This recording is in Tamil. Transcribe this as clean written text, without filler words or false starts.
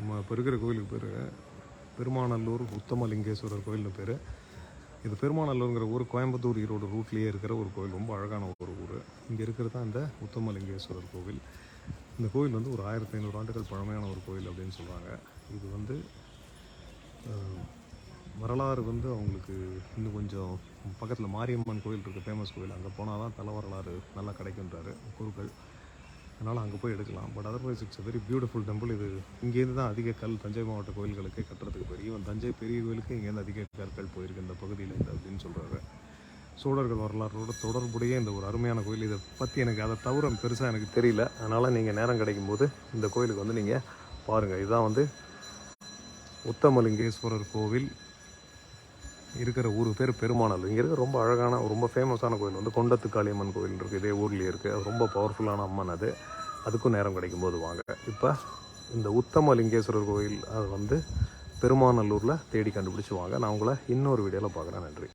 நம்ம இப்போ இருக்கிற கோயிலுக்கு பேர் பெருமாநல்லூர் உத்தமலிங்கேஸ்வரர் கோயில்னு பேர். இது பெருமாநல்லூருங்கிற ஊர் கோயம்புத்தூர் ஈரோடு ரூட்லேயே இருக்கிற ஒரு கோயில், ரொம்ப அழகான ஒரு ஊர். இங்கே இருக்கிறது தான் இந்த உத்தமலிங்கேஸ்வரர் கோவில். இந்த கோயில் வந்து ஒரு 1500 ஆண்டுகள் பழமையான ஒரு கோயில் அப்படின்னு சொல்கிறாங்க. இது வந்து வரலாறு வந்து அவங்களுக்கு இன்னும் கொஞ்சம் பக்கத்தில் மாரியம்மன் கோயில் இருக்குது, ஃபேமஸ் கோயில். அங்கே போனால் தான் தலை வரலாறு நல்லா கிடைக்குன்றாரு குருக்கள். அதனால் அங்கே போய் எடுக்கலாம். But otherwise it's very beautiful temple. இது இங்கேருந்து தான் அதிக கல் தஞ்சை மாவட்ட கோயில்களுக்கே கட்டுறதுக்கு போய், ஈவன் தஞ்சை பெரிய கோயிலுக்கு இங்கேருந்து அதிக கற்கள் போயிருக்கு இந்த பகுதியில் இருந்து அப்படின்னு சொல்கிறாரு. சோழர்கள் வரலாற்றோட தொடர்புடைய இந்த ஒரு அருமையான கோயில். இதை பற்றி எனக்கு அதை தவிர பெருசாக எனக்கு தெரியல. அதனால் நீங்கள் நேரம் கிடைக்கும்போது இந்த கோயிலுக்கு வந்து நீங்கள் பாருங்கள். இதுதான் வந்து உத்தமலிங்கேஸ்வரர் கோவில் இருக்கிற ஊர் பேர் பெருமாநல்லூர். இங்கே இருக்க ரொம்ப அழகான ரொம்ப ஃபேமஸான கோயில் வந்து கொண்டத்து காளியம்மன் கோயில் இருக்குது, இதே ஊர்லேயே இருக்குது. அது ரொம்ப பவர்ஃபுல்லான அம்மன். அதுக்கும் நேரம் கிடைக்கும்போது வாங்க. இப்போ இந்த உத்தமலிங்கேஸ்வரர் கோயில் அது வந்து பெருமாநல்லூரில் தேடி கண்டுபிடிச்சி வாங்க. நான் உங்களை இன்னொரு வீடியோவில் பார்க்குறேன். நன்றி.